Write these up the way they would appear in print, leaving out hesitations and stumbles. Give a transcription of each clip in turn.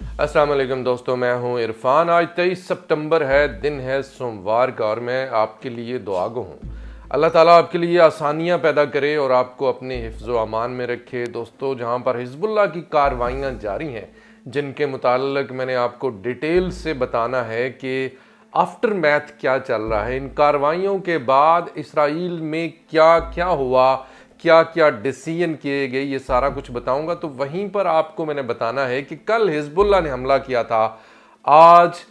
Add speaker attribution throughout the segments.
Speaker 1: अस्सलाम वालेकुम दोस्तों, मैं हूं इरफान। आज 23 सितंबर है, दिन है सोमवार का, और मैं आपके लिए दुआगो हूं। अल्लाह ताला आपके लिए आसानियां पैदा करे और आपको अपने हिफ्ज़ व अमान में रखे। दोस्तों, जहां पर हिज़्बुल्लाह की कार्रवाइयां जारी हैं, जिनके मुताल्लिक मैंने आपको डिटेल से बताना है कि आफ्टर मैथ क्या चल रहा है, इन कार्रवाइयों के बाद इसराइल में क्या क्या हुआ, क्या क्या डिसीजन किए गए, ये सारा कुछ बताऊंगा। तो वहीं पर आपको मैंने बताना है कि कल हिजबुल्लाह ने हमला किया था, आज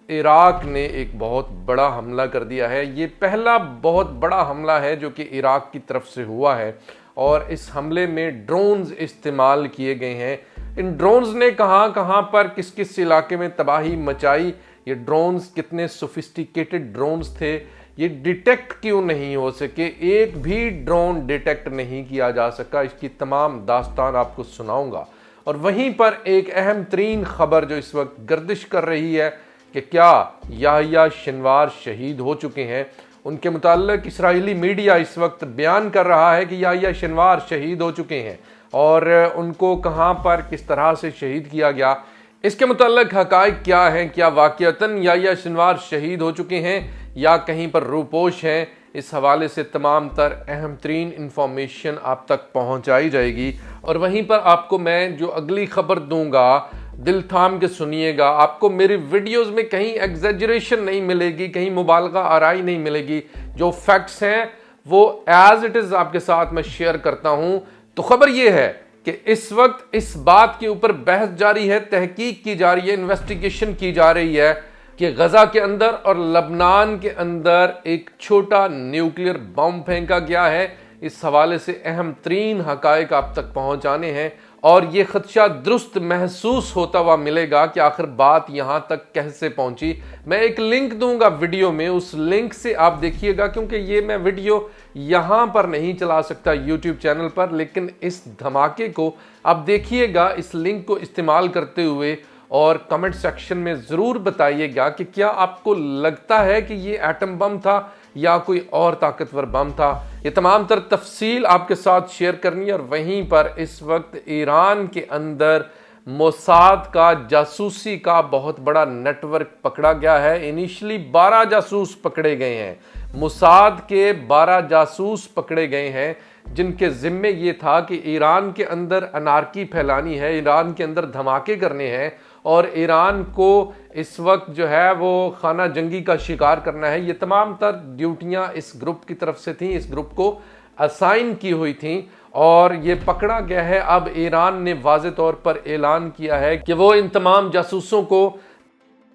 Speaker 1: इराक ने एक बहुत बड़ा हमला कर दिया है। ये पहला बहुत बड़ा हमला है जो कि इराक की तरफ से हुआ है, और इस हमले में ड्रोन्स इस्तेमाल किए गए हैं। इन ड्रोन्स ने कहां कहां पर किस किस इलाके में तबाही मचाई, ये ड्रोन्स कितने सोफिस्टिकेटेड ड्रोन्स थे, ये डिटेक्ट क्यों नहीं हो सके, एक भी ड्रोन डिटेक्ट नहीं किया जा सका, इसकी तमाम दास्तान आपको सुनाऊंगा। और वहीं पर एक अहम तरीन खबर जो इस वक्त गर्दिश कर रही है कि क्या याह्या सिनवार शहीद हो चुके हैं। उनके मुताल्लिक इस्राएली मीडिया इस वक्त बयान कर रहा है कि याह्या सिनवार शहीद हो चुके हैं, और उनको कहां पर किस तरह से शहीद किया गया, इसके मुताल्लिक हकायक क्या हैं। क्या वाकईतन याह्या सिनवार शहीद हो चुके हैं या कहीं पर रूपोश हैं, इस हवाले से तमाम तर अहम तरीन इंफॉर्मेशन आप तक पहुंचाई जाएगी। और वहीं पर आपको मैं जो अगली खबर दूंगा, दिल थाम के सुनिएगा। आपको मेरी वीडियोस में कहीं एग्जेजरेशन नहीं मिलेगी, कहीं मुबालगा आराई नहीं मिलेगी। जो फैक्ट्स हैं वो एज इट इज आपके साथ मैं शेयर करता हूं। तो खबर यह है कि इस वक्त इस बात के ऊपर बहस जारी है, तहकीक की जा रही है, इन्वेस्टिगेशन की जा रही है कि गजा के अंदर और लबनान के अंदर एक छोटा न्यूक्लियर बम फेंका गया है। इस हवाले से अहम तरीन हकायक आप तक पहुंचाने हैं, और ये खदशा दुरुस्त महसूस होता हुआ मिलेगा कि आखिर बात यहां तक कैसे पहुंची। मैं एक लिंक दूंगा वीडियो में, उस लिंक से आप देखिएगा, क्योंकि ये मैं वीडियो यहां पर नहीं चला सकता यूट्यूब चैनल पर, लेकिन इस धमाके को आप देखिएगा इस लिंक को इस्तेमाल करते हुए, और कमेंट सेक्शन में ज़रूर बताइएगा कि क्या आपको लगता है कि ये एटम बम था या कोई और ताकतवर बम था। ये तमाम तर तफसील आपके साथ शेयर करनी है। और वहीं पर इस वक्त ईरान के अंदर मोसाद का जासूसी का बहुत बड़ा नेटवर्क पकड़ा गया है। इनिशियली 12 जासूस पकड़े गए हैं, मोसाद के 12 जासूस पकड़े गए हैं, जिनके जिम्मे ये था कि ईरान के अंदर अनारकी फैलानी है, ईरान के अंदर धमाके करने हैं, और ईरान को इस वक्त जो है वो खाना जंगी का शिकार करना है। ये तमाम तर ड्यूटियां इस ग्रुप की तरफ से थी, इस ग्रुप को असाइन की हुई थी, और ये पकड़ा गया है। अब ईरान ने वाज़े तौर पर ऐलान किया है कि वो इन तमाम जासूसों को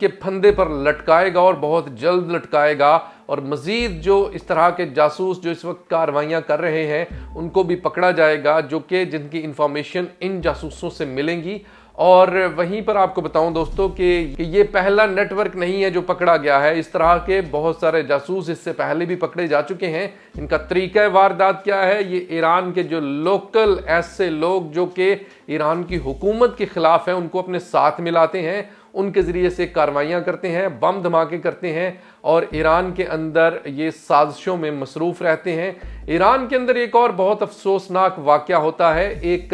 Speaker 1: के फंदे पर लटकाएगा, और बहुत जल्द लटकाएगा। और मजीद जो इस तरह के जासूस जो इस वक्त कार्रवाइयाँ कर रहे हैं उनको भी पकड़ा जाएगा, जो कि जिनकी इंफॉर्मेशन इन जासूसों से मिलेंगी। और वहीं पर आपको बताऊं दोस्तों कि ये पहला नेटवर्क नहीं है जो पकड़ा गया है, इस तरह के बहुत सारे जासूस इससे पहले भी पकड़े जा चुके हैं। इनका तरीका वारदात क्या है, ये ईरान के जो लोकल ऐसे लोग जो कि ईरान की हुकूमत के खिलाफ हैं उनको अपने साथ मिलाते हैं, उनके ज़रिए से कार्रवाइयाँ करते हैं, बम धमाके करते हैं, और ईरान के अंदर ये साजिशों में मसरूफ़ रहते हैं। ईरान के अंदर एक और बहुत अफसोसनाक वाक़या होता है। एक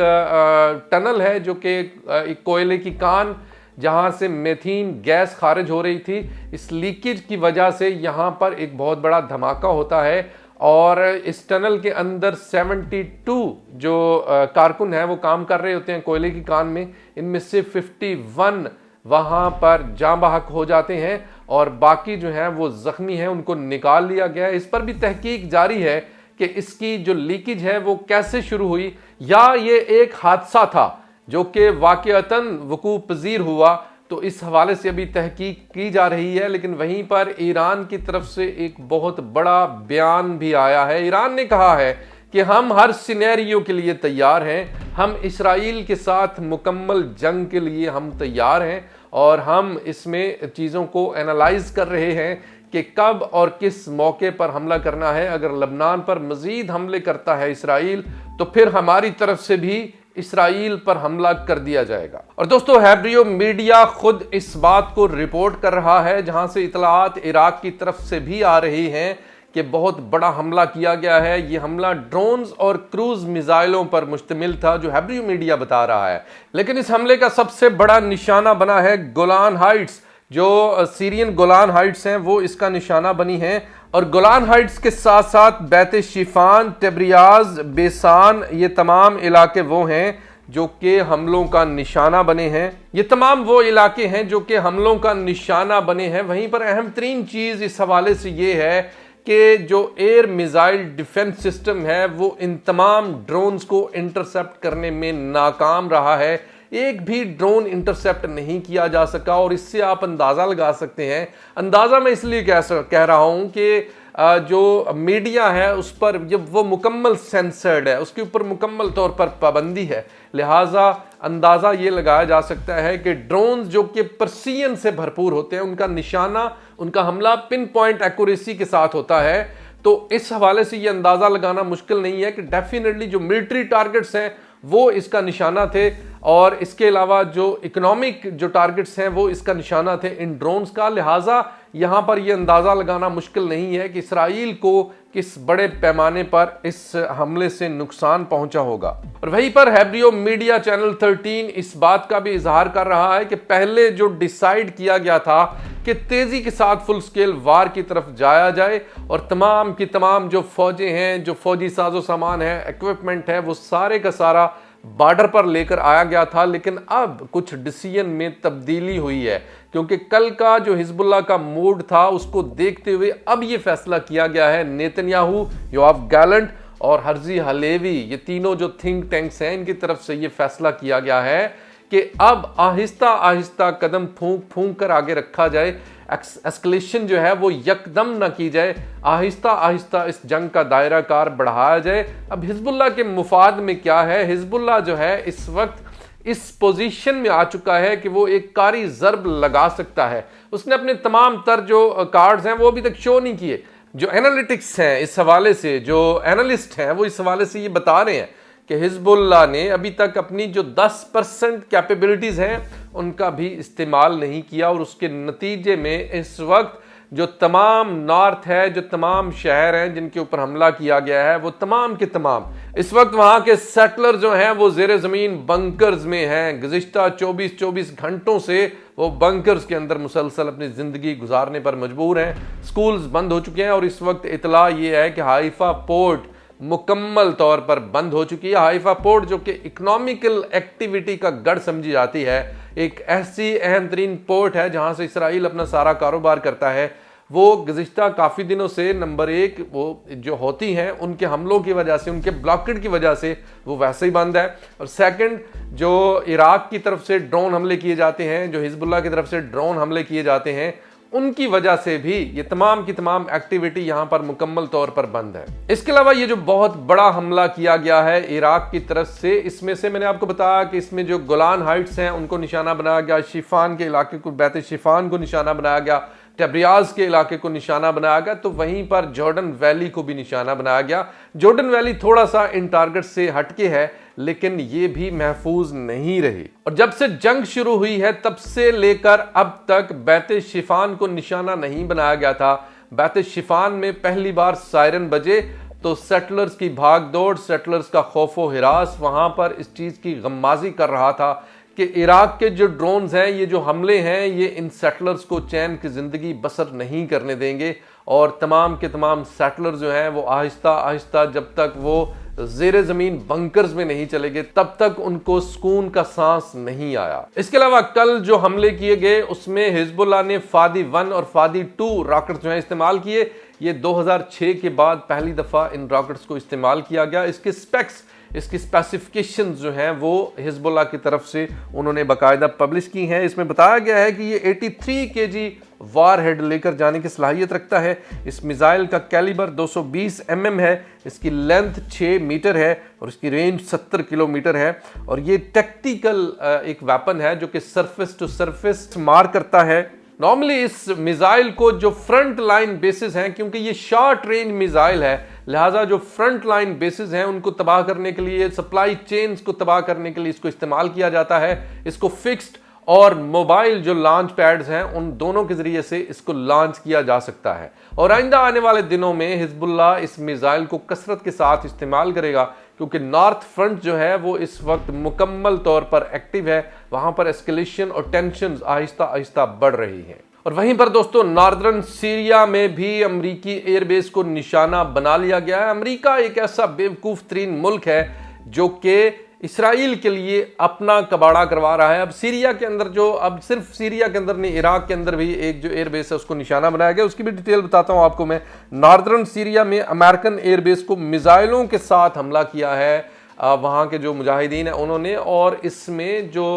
Speaker 1: टनल है जो कि एक कोयले की कान, जहाँ से मेथीन गैस खारिज हो रही थी, इस लीकेज की वजह से यहाँ पर एक बहुत बड़ा धमाका होता है, और इस टनल के अंदर 72 जो कारकुन हैं वो काम कर रहे होते हैं कोयले की कान में। इनमें से 51 वहाँ पर जाँ बहक हो जाते हैं, और बाकी जो हैं वो ज़ख्मी हैं, उनको निकाल लिया गया है। इस पर भी तहकीक जारी है कि इसकी जो लीकेज है वो कैसे शुरू हुई, या ये एक हादसा था जो कि वाक़ईतन वकूअ पज़ीर हुआ। तो इस हवाले से अभी तहकीक की जा रही है। लेकिन वहीं पर ईरान की तरफ से एक बहुत बड़ा बयान भी आया है। ईरान ने कहा है कि हम हर सिनेरियो के लिए तैयार हैं, हम इसराइल के साथ मुकम्मल जंग के लिए हम तैयार हैं, और हम इसमें चीज़ों को एनालाइज कर रहे हैं कि कब और किस मौके पर हमला करना है। अगर लबनान पर मज़ीद हमले करता है इसराइल, तो फिर हमारी तरफ से भी इसराइल पर हमला कर दिया जाएगा। और दोस्तों, हैब्रियो मीडिया खुद इस बात को रिपोर्ट कर रहा है, जहां से इतलात इराक की तरफ से भी आ रही हैं कि बहुत बड़ा हमला किया गया है। ये हमला ड्रोन्स और क्रूज मिसाइलों पर मुश्तमिल था, जो हेब्रू मीडिया बता रहा है। लेकिन इस हमले का सबसे बड़ा निशाना बना है गोलान हाइट्स। जो सीरियन गोलान हाइट्स हैं वो इसका निशाना बनी हैं, और गोलान हाइट्स के साथ साथ बैत शिफान, टेब्रियाज, बेसान, ये तमाम इलाके वो हैं जो कि हमलों का निशाना बने हैं। ये तमाम वो इलाके हैं जो कि हमलों का निशाना बने हैं। वहीं पर अहम तरीन चीज़ इस हवाले से ये है कि जो एयर मिसाइल डिफेंस सिस्टम है वो इन तमाम ड्रोन्स को इंटरसेप्ट करने में नाकाम रहा है। एक भी ड्रोन इंटरसेप्ट नहीं किया जा सका, और इससे आप अंदाज़ा लगा सकते हैं। अंदाज़ा मैं इसलिए कह रहा हूं कि जो मीडिया है उस पर जब वो मुकम्मल सेंसर्ड है, उसके ऊपर मुकम्मल तौर पर पाबंदी है, लिहाजा अंदाज़ा ये लगाया जा सकता है कि ड्रोन्स जो कि प्रिसीजन से भरपूर होते हैं, उनका निशाना, उनका हमला पिन पॉइंट एक्यूरेसी के साथ होता है। तो इस हवाले से ये अंदाज़ा लगाना मुश्किल नहीं है कि डेफिनेटली जो मिलिट्री टारगेट्स हैं वो इसका निशाना थे, और इसके अलावा जो इकोनॉमिक जो टारगेट्स हैं वो इसका निशाना थे इन ड्रोन्स का। लिहाजा यहाँ पर यह अंदाज़ा लगाना मुश्किल नहीं है कि इसराइल को किस बड़े पैमाने पर इस हमले से नुकसान पहुंचा होगा। और वहीं पर हेब्रियो मीडिया चैनल 13 इस बात का भी इजहार कर रहा है कि पहले जो डिसाइड किया गया था कि तेजी के साथ फुल स्केल वार की तरफ जाया जाए, और तमाम की तमाम जो फौजें हैं, जो फौजी साजो सामान है, इक्विपमेंट है, वो सारे का सारा बॉर्डर पर लेकर आया गया था। लेकिन अब कुछ डिसीजन में तब्दीली हुई है, क्योंकि कल का जो हिजबुल्लाह का मूड था उसको देखते हुए अब ये फैसला किया गया है। नेतन्याहू, योआव गैलेंट और हर्जी हलेवी, ये तीनों जो थिंक टैंक्स हैं, इनकी तरफ से ये फैसला किया गया है कि अब आहिस्ता आहिस्ता कदम फूंक फूंक कर आगे रखा जाए। एस्केलेशन जो है वो यकदम ना की जाए, आहिस्ता आहिस्ता इस जंग का दायरा कार बढ़ाया जाए। अब हिजबुल्लाह के मुफाद में क्या है, हिजबुल्लाह जो है इस वक्त इस पोजीशन में आ चुका है कि वो एक कारी ज़र्ब लगा सकता है। उसने अपने तमाम तर जो कार्ड्स हैं वो अभी तक शो नहीं किए। जो एनालिटिक्स हैं इस हवाले से, जो एनालिस्ट हैं वो इस हवाले से ये बता रहे हैं कि हिजबुल्लाह ने अभी तक अपनी जो 10% कैपेबिलिटीज़ हैं उनका भी इस्तेमाल नहीं किया, और उसके नतीजे में इस वक्त जो तमाम नॉर्थ है, जो तमाम शहर हैं जिनके ऊपर हमला किया गया है, वो तमाम के तमाम इस वक्त वहाँ के सेटलर जो हैं वो ज़ेरे ज़मीन बंकर्स में हैं। गुज़िश्ता 24 घंटों से वो बंकर्स के अंदर मुसलसल अपनी ज़िंदगी गुजारने पर मजबूर हैं। स्कूल्स बंद हो चुके हैं, और इस वक्त इतला ये है कि हाइफा पोर्ट मुकम्मल तौर पर बंद हो चुकी है। हाइफा पोर्ट जो कि इकोनॉमिकल एक्टिविटी का गढ़ समझी जाती है, एक ऐसी अहम तरीन पोर्ट है जहां से इसराइल अपना सारा कारोबार करता है, वो गुज़िश्ता काफ़ी दिनों से नंबर 1 वो जो होती हैं उनके हमलों की वजह से, उनके ब्लॉकेड की वजह से वो वैसे ही बंद है। और सेकंड, जो इराक की तरफ से ड्रोन हमले किए जाते हैं, जो हिजबुल्लाह की तरफ से ड्रोन हमले किए जाते हैं, उनकी वजह से भी ये तमाम की तमाम एक्टिविटी यहां पर मुकम्मल तौर पर बंद है। इसके अलावा ये जो बहुत बड़ा हमला किया गया है इराक की तरफ से, इसमें से मैंने आपको बताया कि इसमें जो गोलान हाइट्स हैं उनको निशाना बनाया गया, शिफान के इलाके को, बैत शिफान को निशाना बनाया गया, टेब्रियाज के इलाके को निशाना बनाया गया, तो वहीं पर जॉर्डन वैली को भी निशाना बनाया गया। जॉर्डन वैली थोड़ा सा इन टारगेट से हटके है, लेकिन ये भी महफूज नहीं रही। और जब से जंग शुरू हुई है तब से लेकर अब तक बैत शिफान को निशाना नहीं बनाया गया था। बैत शिफान में पहली बार सायरन बजे तो सेटलर्स की भागदौड़, सेटलर्स का खौफो हिरास वहां पर इस चीज की गम्माजी कर रहा था कि इराक के जो ड्रोन्स हैं, ये जो हमले हैं, ये इन सेटलर्स को चैन की जिंदगी बसर नहीं करने देंगे, और तमाम के तमाम सेटलर जो हैं वो आहिस्ता आहिस्ता जब तक वो ज़ेरे ज़मीन बंकर्स में नहीं चले गए तब तक उनको सुकून का सांस नहीं आया। इसके अलावा कल जो हमले किए गए उसमें हिजबुल्लाह ने फादी 1 और फादी 2 रॉकेट जो है इस्तेमाल किए। ये 2006 के बाद पहली दफ़ा इन रॉकेट्स को इस्तेमाल किया गया। इसके स्पेक्स, इसकी स्पेसिफिकेशन जो हैं वो हिजबुल्लाह की तरफ से उन्होंने बाकायदा पब्लिश की हैं। इसमें बताया गया है कि ये 83 kg वार हेड लेकर जाने की सलाहियत रखता है। इस मिसाइल का कैलिबर 220 mm है, इसकी लेंथ 6 मीटर है और इसकी रेंज 70 किलोमीटर है। और ये टैक्टिकल एक वेपन है जो कि सरफेस टू सरफेस मार करता है। नॉर्मली इस मिसाइल को जो फ्रंट लाइन बेसिस हैं, क्योंकि ये शॉर्ट रेंज मिसाइल है, लिहाजा जो फ्रंट लाइन बेसिस हैं उनको तबाह करने के लिए, सप्लाई चेन्स को तबाह करने के लिए इसको इस्तेमाल किया जाता है। इसको फिक्स्ड और मोबाइल जो लॉन्च पैड्स हैं उन दोनों के जरिए से इसको लॉन्च किया जा सकता है। और आइंदा आने वाले दिनों में हिजबुल्लाह इस मिसाइल को कसरत के साथ इस्तेमाल करेगा, क्योंकि नॉर्थ फ्रंट जो है वो इस वक्त मुकम्मल तौर पर एक्टिव है। वहां पर एस्केलेशन और टेंशन आहिस्ता आहिस्ता बढ़ रही है। और वहीं पर दोस्तों नॉर्दर्न सीरिया में भी अमरीकी एयरबेस को निशाना बना लिया गया है। अमरीका एक ऐसा बेवकूफ तरीन मुल्क है जो कि इसराइल के लिए अपना कबाड़ा करवा रहा है। अब सीरिया के अंदर अब सिर्फ सीरिया के अंदर नहीं, इराक के अंदर भी एक जो एयरबेस है उसको निशाना बनाया गया। उसकी भी डिटेल बताता हूं आपको मैं। नॉर्दर्न सीरिया में अमेरिकन एयरबेस को मिसाइलों के साथ हमला किया है वहां के जो मुजाहिदीन है उन्होंने। और इसमें जो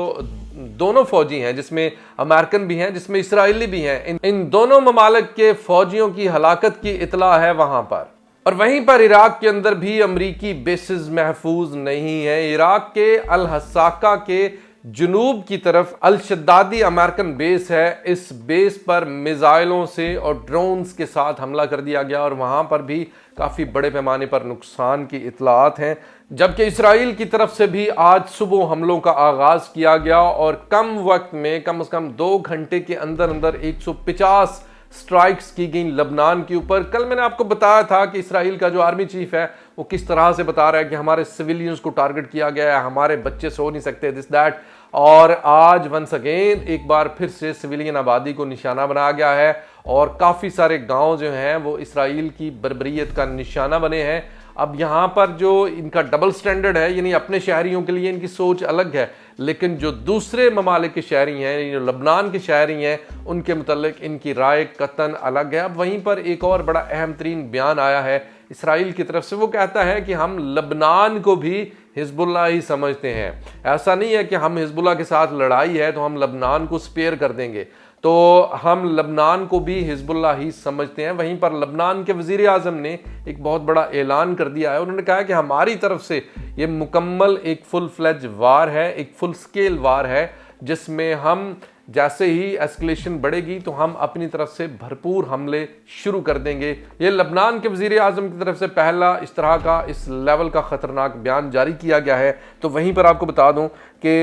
Speaker 1: दोनों फौजी हैं, जिसमें अमेरिकन भी हैं, जिसमें इसराइली भी हैं, इन दोनों ममालिक के फौजियों की हलाकत की इतला है वहां पर। और वहीं पर इराक के अंदर भी अमरीकी बेसिस महफूज नहीं है। इराक के अल हसाका के जुनूब की तरफ अल शद्दादी अमेरिकन बेस है। इस बेस पर मिसाइलों से और ड्रोन्स के साथ हमला कर दिया गया और वहां पर भी काफी बड़े पैमाने पर नुकसान की इतलात हैं। जबकि इसराइल की तरफ से भी आज सुबह हमलों का आगाज किया गया और कम वक्त में कम से कम 2 घंटे के अंदर अंदर 150 स्ट्राइक्स की गई लबनान के ऊपर। कल मैंने आपको बताया था कि इसराइल का जो आर्मी चीफ है वो किस तरह से बता रहा है कि हमारे सिविलियंस को टारगेट किया गया है, हमारे बच्चे सो नहीं सकते, दिस दैट। और आज वंस अगेन एक बार फिर से सिविलियन आबादी को निशाना बनाया गया है और काफ़ी सारे गांव जो हैं वो इसराइल की बर्बरियत का निशाना बने हैं। अब यहाँ पर जो इनका डबल स्टैंडर्ड है, यानी अपने शहरियों के लिए इनकी सोच अलग है, लेकिन जो दूसरे ममालिक के शहरी हैं, जो लबनान के शहरी हैं, उनके मुतल्लिक इनकी राय कतन अलग है। अब वहीं पर एक और बड़ा अहम तरीन बयान आया है इसराइल की तरफ से। वो कहता है कि हम लबनान को भी हिजबुल्लाह ही समझते हैं। ऐसा नहीं है कि हम हिजबुल्लाह के साथ लड़ाई है तो हम लबनान को स्पेयर कर देंगे, तो हम लबनान को भी हिजबुल्लाह ही समझते हैं। वहीं पर लबनान के वजीर आज़म ने एक बहुत बड़ा ऐलान कर दिया है। उन्होंने कहा कि हमारी तरफ से ये मुकम्मल एक फुल फ्लेज वार है, एक फुल स्केल वार है, जिसमें हम जैसे ही एस्केलेशन बढ़ेगी तो हम अपनी तरफ से भरपूर हमले शुरू कर देंगे। ये लबनान के वजीर आज़म की तरफ से पहला इस तरह का इस लेवल का खतरनाक बयान जारी किया गया है। तो वहीं पर आपको बता दूं कि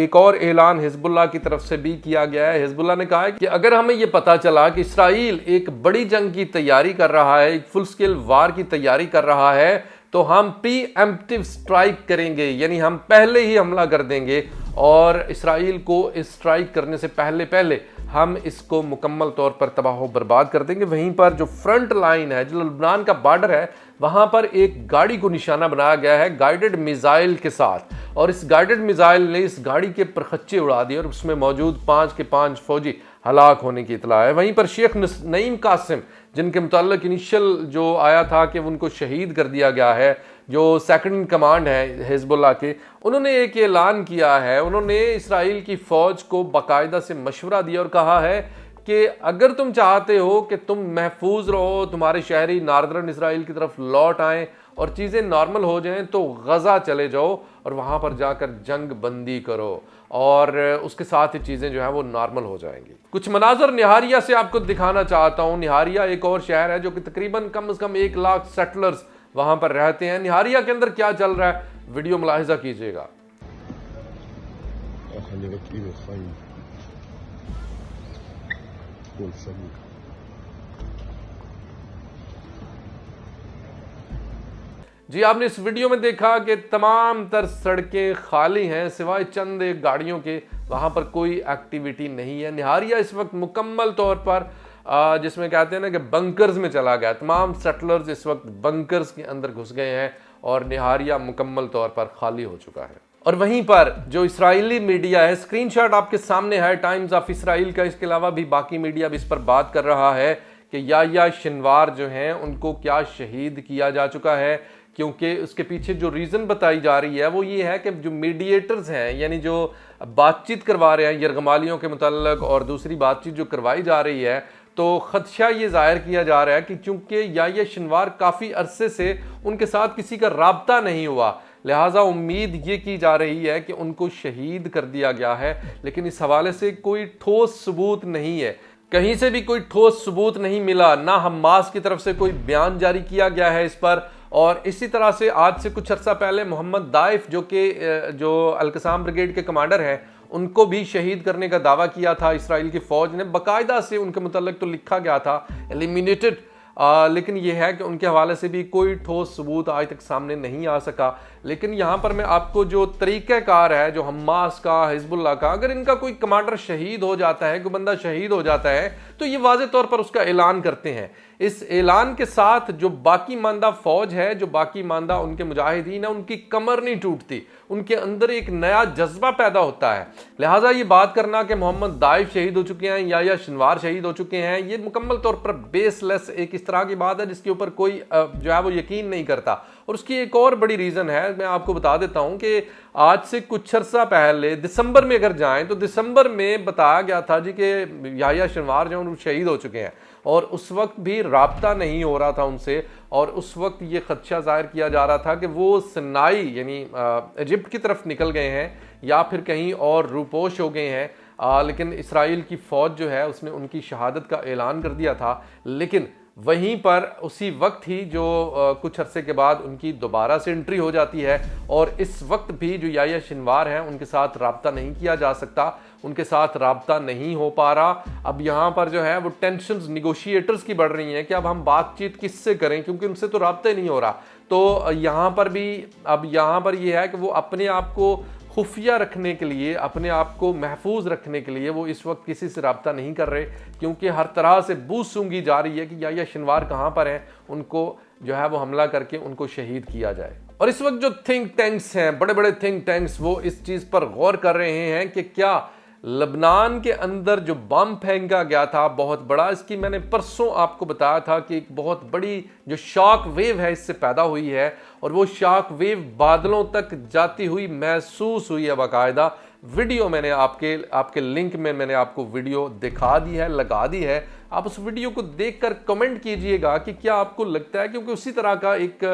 Speaker 1: एक और ऐलान हिजबुल्लाह की तरफ से भी किया गया है। हिजबुल्लाह ने कहा है कि अगर हमें ये पता चला कि इसराइल एक बड़ी जंग की तैयारी कर रहा है, एक फुल स्केल वार की तैयारी कर रहा है, तो हम प्रीएम्प्टिव स्ट्राइक करेंगे, यानी हम पहले ही हमला कर देंगे और इसराइल को इस स्ट्राइक करने से पहले हम इसको मुकम्मल तौर पर तबाह बर्बाद कर देंगे। वहीं पर जो फ्रंट लाइन है, जो लबनान का बॉर्डर है, वहां पर एक गाड़ी को निशाना बनाया गया है गाइडेड मिसाइल के साथ, और इस गाइडेड मिसाइल ने इस गाड़ी के परखच्चे उड़ा दिए और उसमें मौजूद 5 के 5 फौजी हलाक होने की इतला है। वहीं पर शेख नईम कासिम, जिनके मुताल्लिक इनिशियल जो आया था कि उनको शहीद कर दिया गया है, जो सेकंड इन कमांड है हिजबुल्लाह के, उन्होंने एक ऐलान किया है। उन्होंने इसराइल की फौज को बाकायदा से मशवरा दिया और कहा है कि अगर तुम चाहते हो कि तुम महफूज रहो, तुम्हारे शहरी नार्दर्न इसराइल की तरफ लौट आएँ और चीज़ें नॉर्मल हो जाएं, तो गज़ा चले जाओ और वहाँ पर जाकर जंग बंदी करो और उसके साथ ही चीज़ें जो है वो नॉर्मल हो जाएंगी। कुछ मनाजर निहारिया से आपको दिखाना चाहता हूँ। निहारिया एक और शहर है जो कि तकरीबन कम से कम 1 लाख सेटलर्स वहाँ पर रहते हैं। निहारिया के अंदर क्या चल रहा है, वीडियो मुलाहिजा कीजिएगा। जी, आपने इस वीडियो में देखा कि तमाम तर सड़कें खाली हैं सिवाय चंद एक गाड़ियों के, वहाँ पर कोई एक्टिविटी नहीं है। निहारिया इस वक्त मुकम्मल तौर पर जिसमें कहते हैं ना कि बंकर्स में चला गया। तमाम सेटलर्स इस वक्त बंकर्स के अंदर घुस गए हैं और निहारिया मुकम्मल तौर पर खाली हो चुका है। और वहीं पर जो इस्राएली मीडिया है, स्क्रीनशॉट आपके सामने है टाइम्स ऑफ इसराइल का, इसके अलावा भी बाकी मीडिया भी इस पर बात कर रहा है कि याह्या सिनवार जो हैं उनको क्या शहीद किया जा चुका है, क्योंकि उसके पीछे जो रीज़न बताई जा रही है वो ये है कि जो मीडिएटर्स हैं, यानी जो बातचीत करवा रहे हैं यरगमालियों के मुतल्लक, और दूसरी बातचीत जो करवाई जा रही है, तो खदशा ये जाहिर किया जा रहा है कि चूंकि याह्या सिनवार काफ़ी अरसे से उनके साथ किसी का राब्ता नहीं हुआ, लिहाजा उम्मीद ये की जा रही है कि उनको शहीद कर दिया गया है। लेकिन इस हवाले से कोई ठोस सबूत नहीं है, कहीं से भी कोई ठोस सबूत नहीं मिला, ना हमास की तरफ से कोई बयान जारी किया गया है इस पर। और इसी तरह से आज से कुछ अर्सा पहले मोहम्मद दाइफ जो अल-कसाम ब्रिगेड के कमांडर हैं, उनको भी शहीद करने का दावा किया था इसराइल की फौज ने। बाकायदा से उनके मुतल्लिक तो लिखा गया था एलिमिनेटेड, लेकिन यह है कि उनके हवाले से भी कोई ठोस सबूत आज तक सामने नहीं आ सका। लेकिन यहाँ पर मैं आपको जो तरीक़ाकार है जो हमास का, हिजबुल्लाह का, अगर इनका कोई कमांडर शहीद हो जाता है, कोई बंदा शहीद हो जाता है, तो ये वाज़े तौर पर उसका ऐलान करते हैं। इस ऐलान के साथ जो बाकी मानदा फौज है, जो बाकी मानदा उनके मुजाहिदीन है, उनकी कमर नहीं टूटती, उनके अंदर एक नया जज्बा पैदा होता है। लिहाजा ये बात करना कि मोहम्मद दाइफ शहीद हो चुके हैं या सिनवार शहीद हो चुके हैं, ये मुकम्मल तौर पर बेसलेस एक इस तरह की बात है जिसके ऊपर कोई जो है वो यकीन नहीं करता। और उसकी एक और बड़ी रीज़न है, मैं आपको बता देता हूं कि आज से कुछ अर्सा पहले दिसंबर में अगर जाएं तो दिसंबर में बताया गया था जी कि याह्या सिनवार जो वो शहीद हो चुके हैं, और उस वक्त भी राब्ता नहीं हो रहा था उनसे, और उस वक्त ये खदशा जाहिर किया जा रहा था कि वो सिनाई यानी इजिप्ट की तरफ निकल गए हैं या फिर कहीं और रूपोश हो गए हैं। लेकिन इसराइल की फ़ौज जो है उसने उनकी शहादत का ऐलान कर दिया था। लेकिन वहीं पर उसी वक्त ही जो कुछ अरसे के बाद उनकी दोबारा से एंट्री हो जाती है, और इस वक्त भी जो याह्या सिनवार हैं उनके साथ राब्ता नहीं किया जा सकता, उनके साथ राब्ता नहीं हो पा रहा। अब यहाँ पर जो है वो टेंशन्स निगोशिएटर्स की बढ़ रही हैं कि अब हम बातचीत किससे करें, क्योंकि उनसे तो राब्ता ही नहीं हो रहा। तो यहाँ पर भी अब यहाँ पर ये है कि वो अपने आप को खुफिया रखने के लिए, अपने आप को महफूज रखने के लिए वो इस वक्त किसी से राब्ता नहीं कर रहे, क्योंकि हर तरह से बू सूंघी जा रही है कि याह्या सिनवार कहाँ पर हैं, उनको जो है वो हमला करके उनको शहीद किया जाए। और इस वक्त जो थिंक टैंक्स हैं, बड़े बड़े थिंक टैंक्स, वो इस चीज़ पर गौर कर रहे हैं कि क्या लबनान के अंदर जो बम फेंका गया था बहुत बड़ा, इसकी मैंने परसों आपको बताया था कि एक बहुत बड़ी जो शॉक वेव है इससे पैदा हुई है, और वो शॉक वेव बादलों तक जाती हुई महसूस हुई है। बाकायदा वीडियो मैंने आपके लिंक में मैंने आपको वीडियो दिखा दी है, लगा दी है। आप उस वीडियो को देखकर कमेंट कीजिएगा कि क्या आपको लगता है, क्योंकि उसी तरह का एक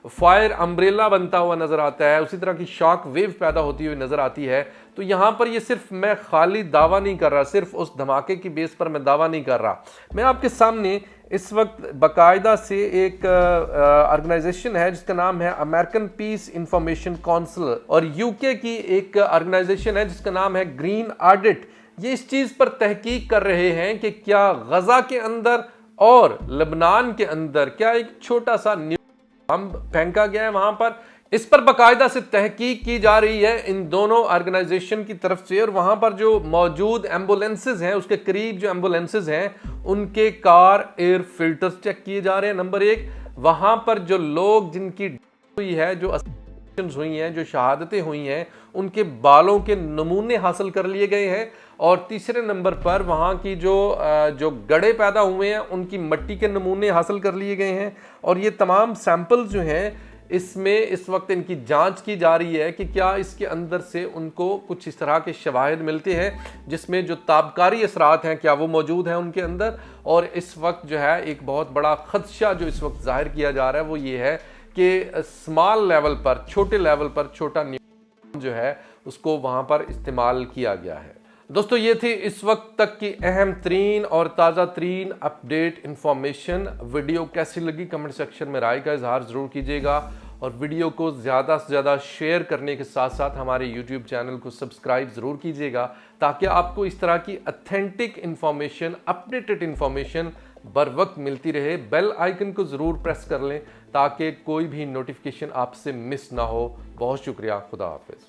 Speaker 1: फायर अम्ब्रेला बनता हुआ नजर आता है, उसी तरह की शॉक वेव पैदा होती हुई नजर आती है। तो यहाँ पर ये सिर्फ मैं खाली दावा नहीं कर रहा, सिर्फ उस धमाके की बेस पर मैं दावा नहीं कर रहा, मैं आपके सामने इस वक्त बाकायदा से एक ऑर्गेनाइजेशन है जिसका नाम है अमेरिकन पीस इंफॉर्मेशन काउंसिल, और यूके की एक ऑर्गेनाइजेशन है जिसका नाम है ग्रीन ऑडिट। ये इस चीज पर तहकीक कर रहे हैं कि क्या गजा के अंदर और लबनान के अंदर क्या एक छोटा सा बम फेंका गया है वहां पर, इस पर बाकायदा से तहकीक की जा रही है इन दोनों ऑर्गेनाइजेशन की तरफ से। और वहां पर जो मौजूद एम्बुलेंसेज हैं, उसके करीब जो एम्बुलेंसेज हैं, उनके कार एयर फिल्टर्स चेक किए जा रहे हैं। नंबर एक, वहां पर जो लोग जिनकी हुई है, जो हुई हैं, जो शहादतें हुई हैं, उनके बालों के नमूने हासिल कर लिए गए हैं। और तीसरे नंबर पर वहाँ की जो गड़े पैदा हुए हैं उनकी मिट्टी के नमूने हासिल कर लिए गए हैं। और ये तमाम सैंपल जो हैं इसमें इस वक्त इनकी जांच की जा रही है कि क्या इसके अंदर से उनको कुछ इस तरह के शवाहिद मिलते हैं जिसमें जो ताबकारी असरात हैं क्या वो मौजूद हैं उनके अंदर। और इस वक्त जो है एक बहुत बड़ा खदशा जो इस वक्त जाहिर किया जा रहा है वो ये है कि स्मॉल लेवल पर, छोटे लेवल पर छोटा जो है उसको वहाँ पर इस्तेमाल किया गया है। दोस्तों ये थी इस वक्त तक की अहम तरीन और ताज़ा तरीन अपडेट इंफॉर्मेशन। वीडियो कैसी लगी कमेंट सेक्शन में राय का इजहार ज़रूर कीजिएगा, और वीडियो को ज़्यादा से ज़्यादा शेयर करने के साथ साथ हमारे YouTube चैनल को सब्सक्राइब ज़रूर कीजिएगा, ताकि आपको इस तरह की ऑथेंटिक इंफॉर्मेशन, अपडेटेड इंफॉर्मेशन बर वक्त मिलती रहे। बेल आइकन को ज़रूर प्रेस कर लें ताकि कोई भी नोटिफिकेशन आपसे मिस ना हो। बहुत शुक्रिया, खुदा हाफिज़।